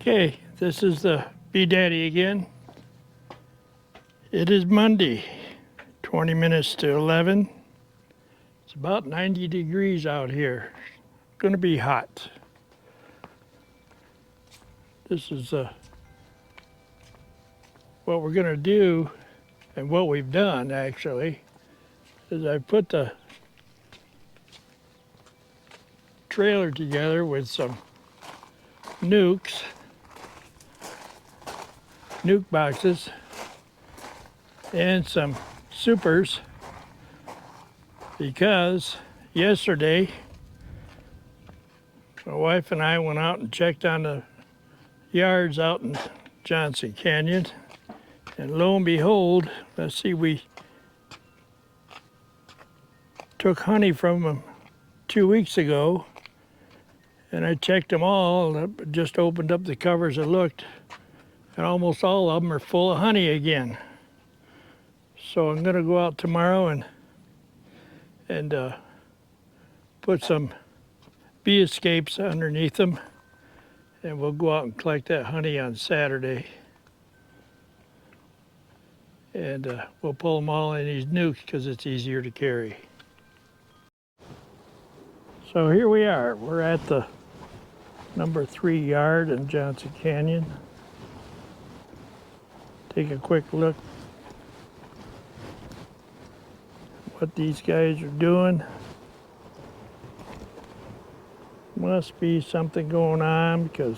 Okay, this is the Bee Daddy again. It is Monday, 20 minutes to 11. It's about 90 degrees out here. Gonna be hot. This is what we're gonna do, and what we've done actually, is I put the trailer together with some nucs, nuke boxes, and some supers, because yesterday my wife and I went out and checked on the yards out in Johnson Canyon, and lo and behold, let's see, we took honey from them 2 weeks ago, and I checked them all, just opened up the covers and looked, and almost all of them are full of honey again. So I'm gonna go out tomorrow and put some bee escapes underneath them, and we'll go out and collect that honey on Saturday. And we'll pull them all in these nucs because it's easier to carry. So here we are. We're at the number 3 yard in Johnson Canyon. Take a quick look what these guys are doing. Must be something going on because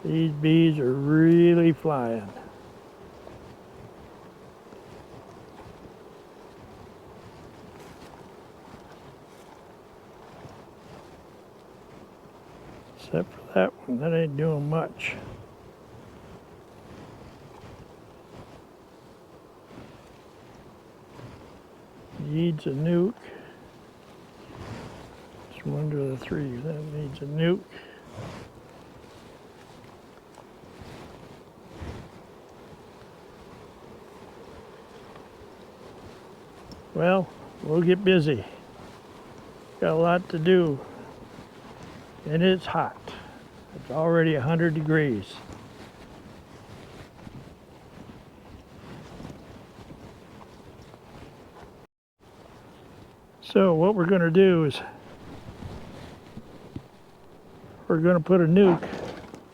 these bees are really flying. Except for that one, that ain't doing much. Needs a nuke. It's one to the 3. That needs a nuke. Well, we'll get busy. Got a lot to do. And it's hot. It's already 100 degrees. So what we're going to do is we're going to put a nuke,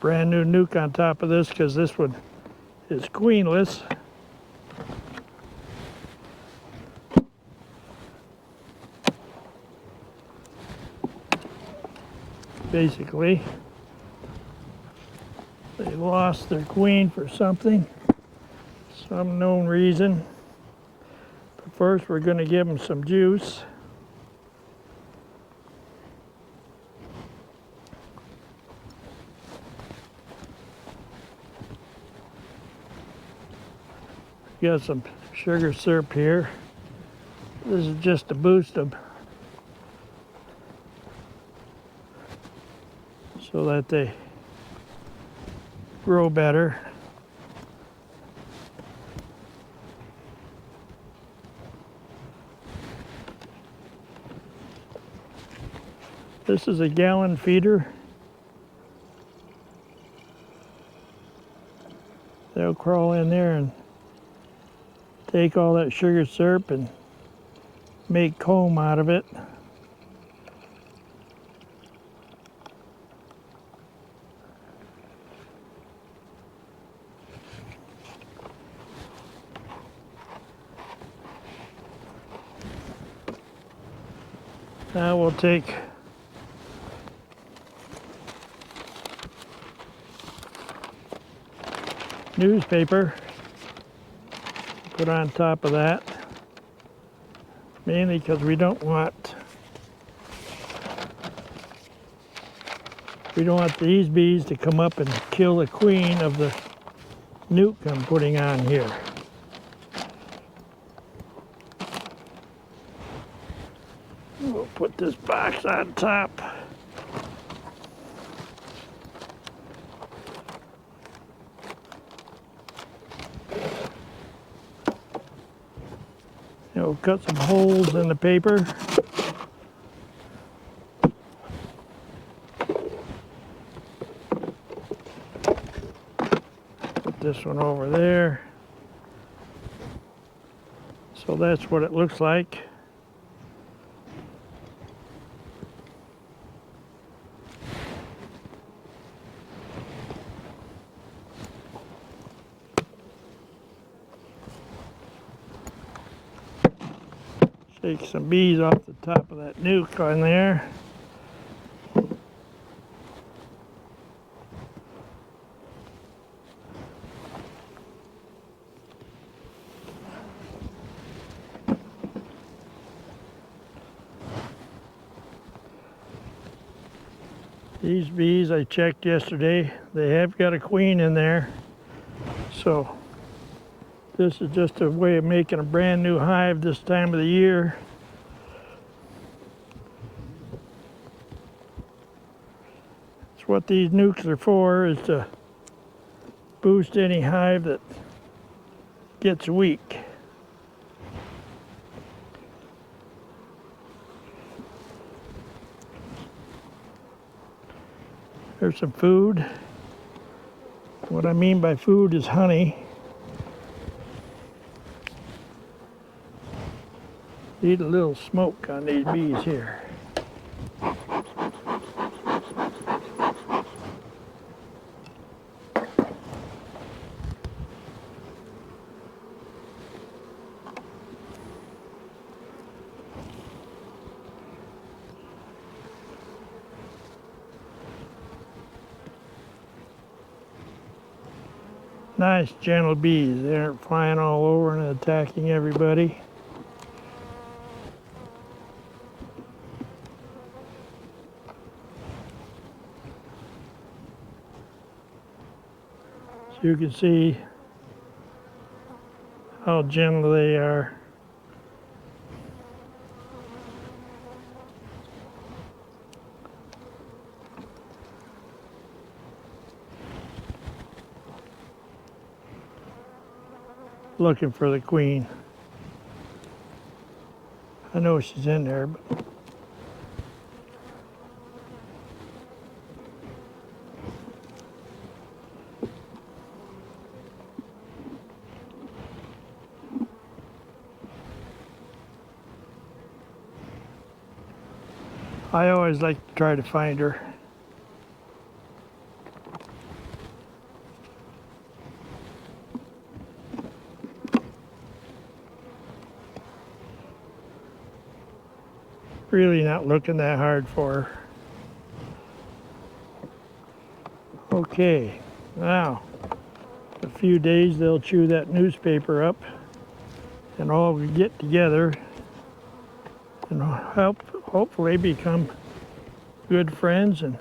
brand new nuke on top of this, because this one is queenless. Basically, they lost their queen for something, some known reason. But first we're going to give them some juice. Got some sugar syrup here. This is just to boost them so that they grow better. This is a gallon feeder. They'll crawl in there and take all that sugar syrup and make comb out of it. Now we'll take newspaper, put on top of that, mainly because we don't want these bees to come up and kill the queen of the nuke I'm putting on here. We'll put this box on top. And we'll cut some holes in the paper. this one over there. So that's what it looks like. Take some bees off the top of that nuke on there. These bees I checked yesterday, they have got a queen in there. So this is just a way of making a brand new hive this time of the year. It's what these nukes are for, is to boost any hive that gets weak. There's some food. What I mean by food is honey. Need a little smoke on these bees here. Nice gentle bees. They aren't flying all over and attacking everybody. So you can see how gentle they are. Looking for the queen. I know she's in there, but I always like to try to find her. Really not looking that hard for her. Okay, now, in a few days they'll chew that newspaper up and all we get together and hopefully become good friends and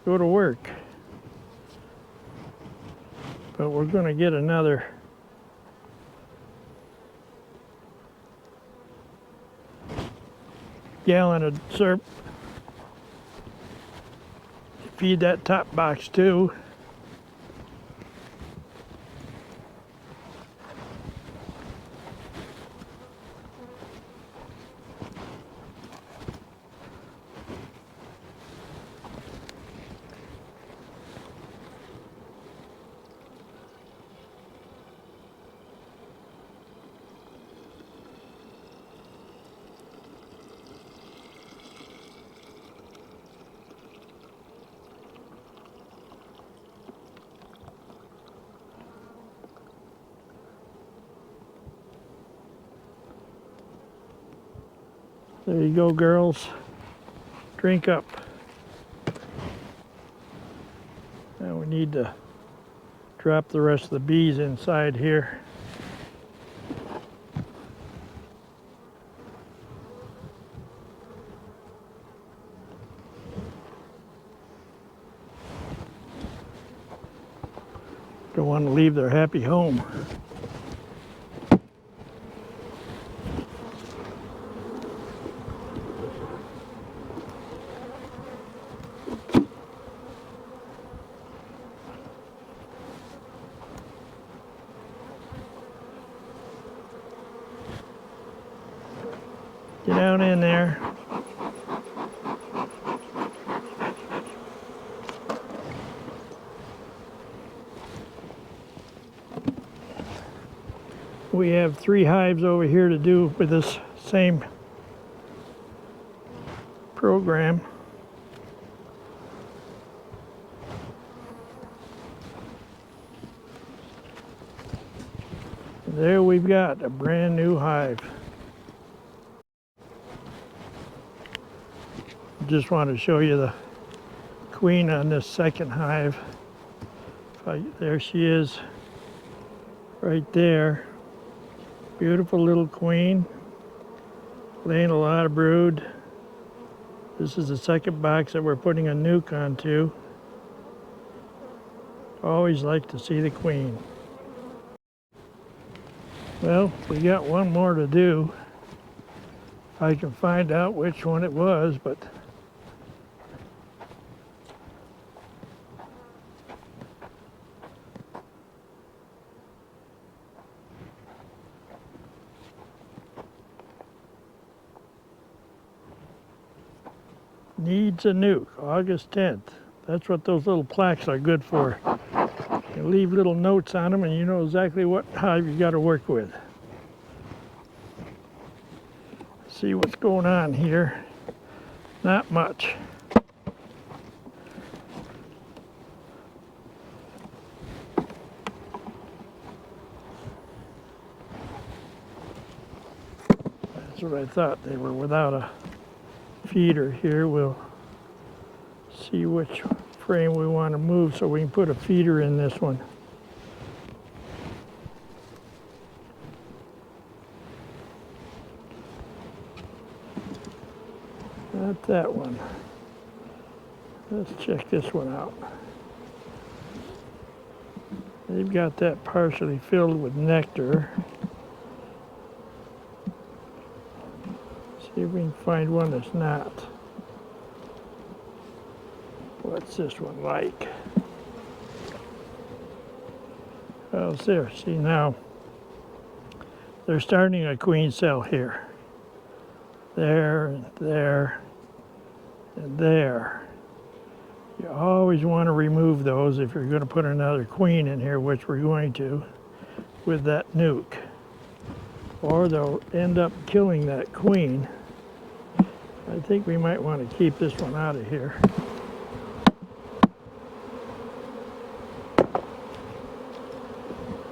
go to work. But we're going to get another gallon of syrup to feed that top box too. There you go, girls. Drink up. Now we need to drop the rest of the bees inside here. Don't want to leave their happy home. Get down in there. We have 3 hives over here to do with this same program. There we've got a brand new hive. Just want to show you the queen on this second hive. There she is, right there. Beautiful little queen, laying a lot of brood. This is the second box that we're putting a nuc onto. Always like to see the queen. Well, we got one more to do. I can find out which one it was, but needs a nuc, August 10th. That's what those little plaques are good for. You leave little notes on them and you know exactly what hive you got to work with. See what's going on here. Not much. That's what I thought. They were without a feeder here. We'll see which frame we want to move so we can put a feeder in this one. Not that one. Let's check this one out. They've got that partially filled with nectar. See if we can find one that's not. What's this one like? Oh, there. See now, they're starting a queen cell here. There, and there, and there. You always want to remove those if you're going to put another queen in here, which we're going to, with that nuc. Or they'll end up killing that queen. I think we might want to keep this one out of here.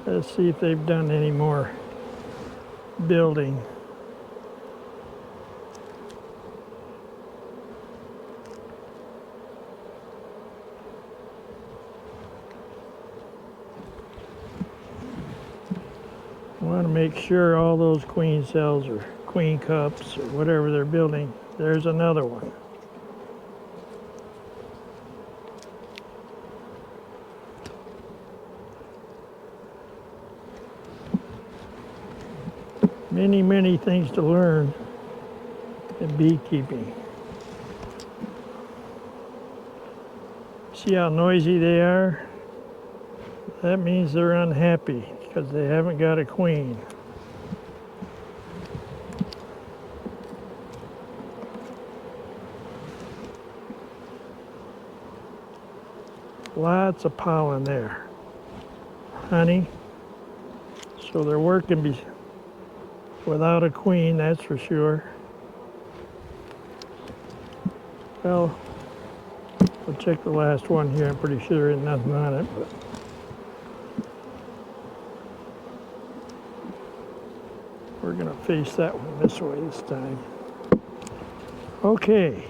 Let's see if they've done any more building. I want to make sure all those queen cells or queen cups or whatever they're building. There's another one. Many, many things to learn in beekeeping. See how noisy they are? That means they're unhappy because they haven't got a queen. Lots of pollen there. Honey. So their work can be without a queen, that's for sure. Well, I'll check the last one here. I'm pretty sure there isn't nothing on it, but we're gonna face that one this way this time. Okay.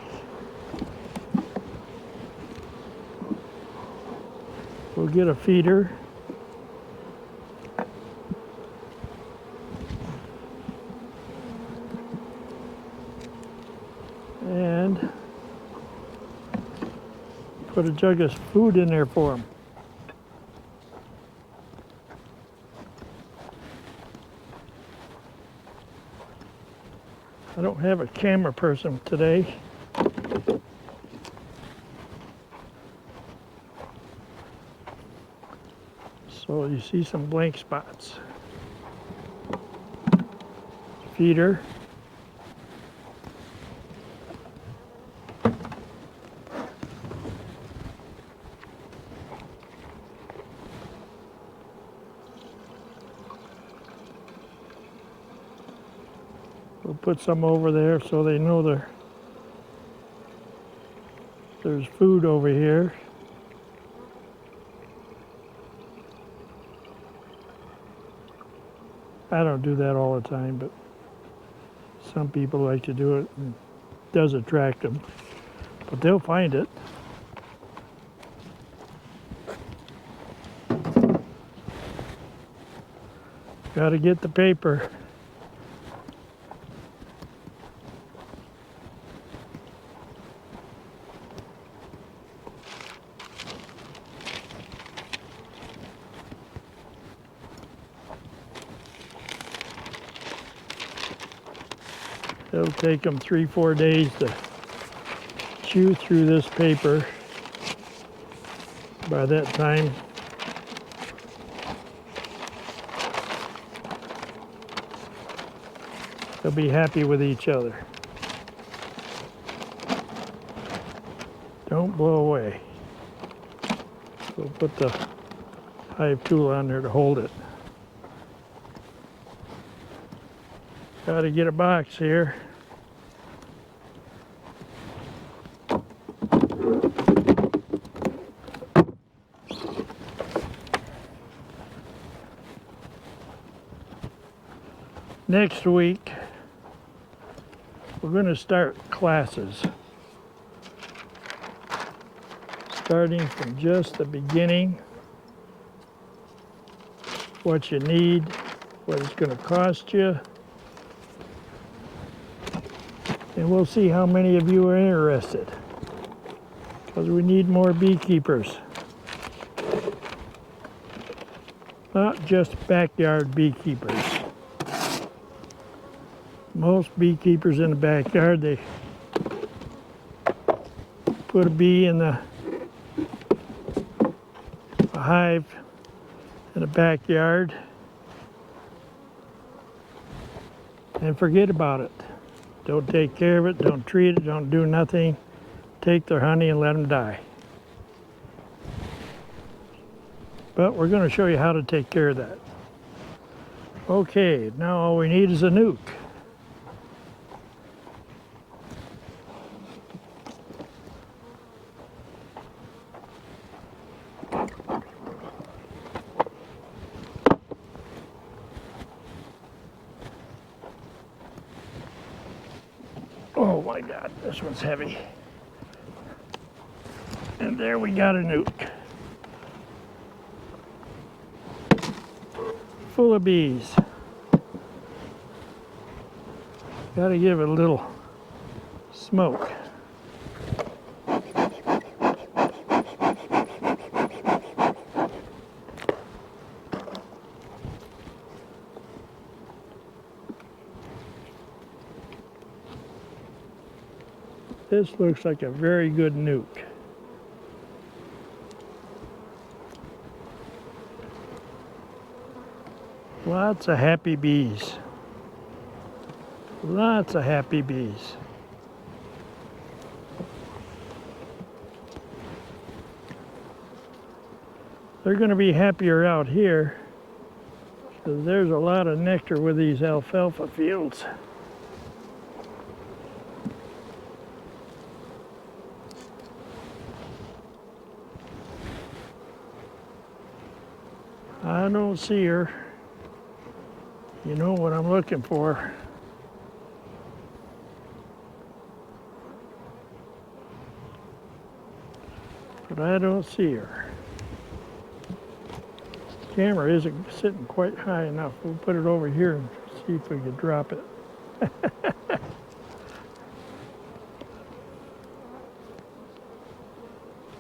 We'll get a feeder. And put a jug of food in there for them. I don't have a camera person today. So you see some blank spots. Feeder. We'll put some over there so they know there's food over here. I don't do that all the time, but some people like to do it, and it does attract them. But they'll find it. Got to get the paper. It'll take them 3-4 days to chew through this paper. By that time, they'll be happy with each other. Don't blow away. We'll put the hive tool on there to hold it. Got to get a box here. Next week, we're going to start classes. Starting from just the beginning, what you need, what it's going to cost you, and we'll see how many of you are interested, because we need more beekeepers. Not just backyard beekeepers. Most beekeepers in the backyard, they put a bee in a hive in the backyard and forget about it. Don't take care of it, don't treat it, don't do nothing. Take their honey and let them die. But we're going to show you how to take care of that. Okay, now all we need is a nuke. Oh my God, this one's heavy. And there we got a nuke. Full of bees. Got to give it a little smoke. This looks like a very good nuke. Lots of happy bees. Lots of happy bees. They're going to be happier out here because there's a lot of nectar with these alfalfa fields. I don't see her. You know what I'm looking for. But I don't see her. The camera isn't sitting quite high enough. We'll put it over here and see if we can drop it.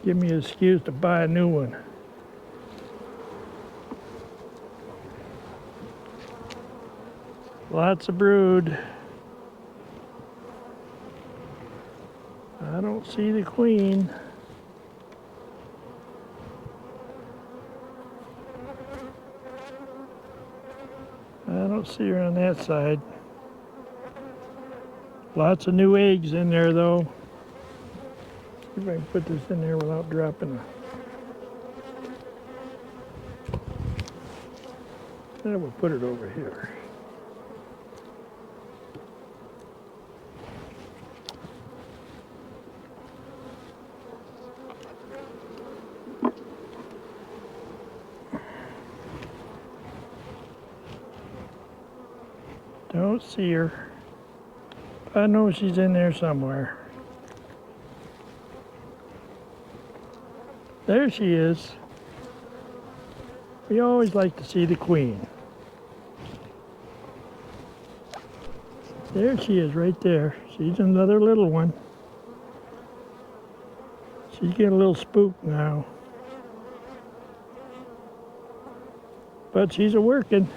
Give me an excuse to buy a new one. Lots of brood. I don't see the queen. I don't see her on that side. Lots of new eggs in there though. See if I can put this in there without dropping it. Then we'll put it over here. don't see her. I know she's in there somewhere. There she is. We always like to see the queen. There she is right there. She's another little one. She's getting a little spooked now. But she's a-working.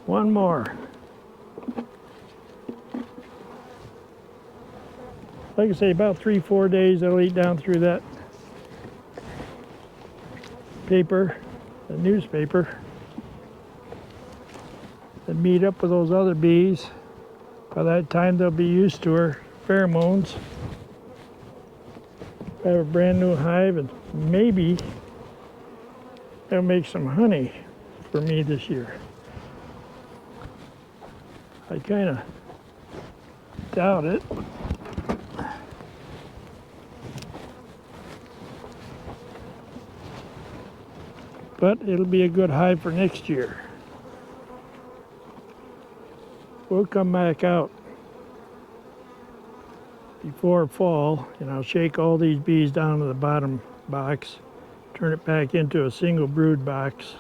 One more. Like I say, about 3-4 days I'll eat down through that paper, the newspaper, and meet up with those other bees. By that time they'll be used to her pheromones. I have a brand new hive, and maybe they'll make some honey for me this year. I kind of doubt it. But it'll be a good hive for next year. We'll come back out before fall, and I'll shake all these bees down to the bottom box, turn it back into a single brood box.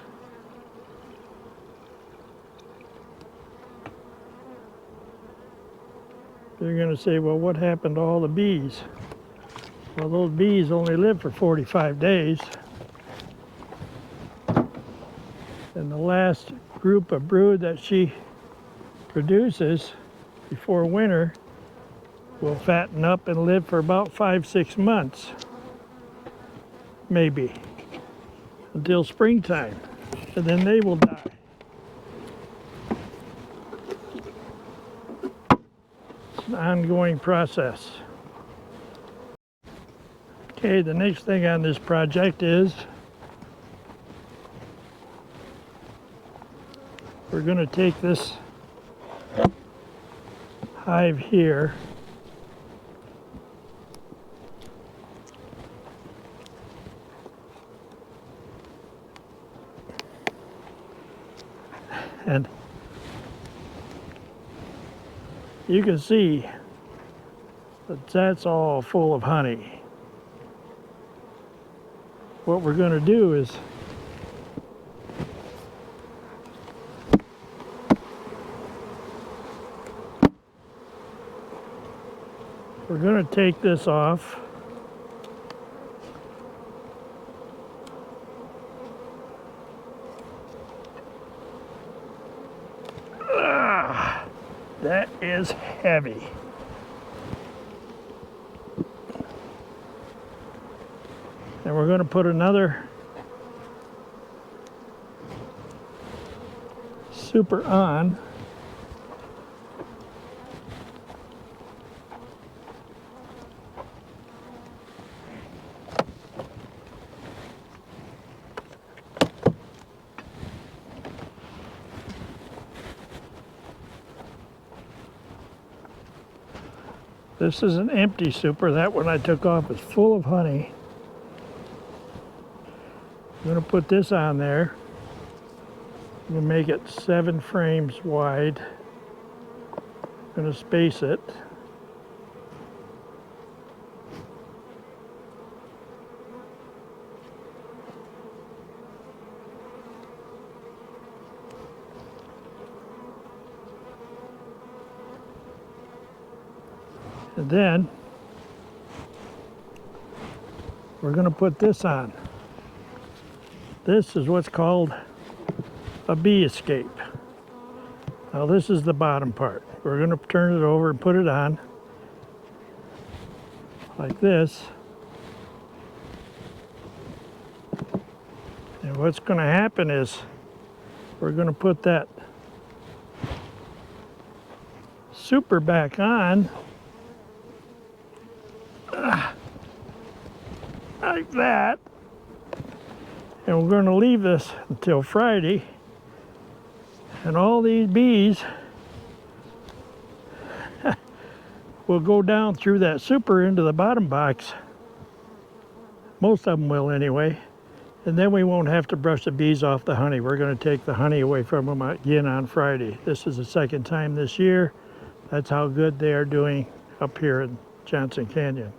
They're going to say, well, what happened to all the bees? Well, those bees only live for 45 days. And the last group of brood that she produces before winter will fatten up and live for about 5-6 months, maybe, until springtime, and then they will die. It's an ongoing process. Okay, the next thing on this project is we're going to take this hive here and you can see that that's all full of honey. What we're going to do is we're going to take this off. That is heavy. And we're going to put another super on. This is an empty super. That one I took off is full of honey. I'm going to put this on there. I'm going to make it 7 frames wide. I'm going to space it. And then we're going to put this on. This is what's called a bee escape. Now this is the bottom part. We're going to turn it over and put it on like this. And what's going to happen is we're going to put that super back on like that, and we're going to leave this until Friday, and all these bees will go down through that super into the bottom box. Most of them will anyway. And then we won't have to brush the bees off the honey. We're going to take the honey away from them again on Friday. This is the second time this year. That's how good they are doing up here in Johnson Canyon.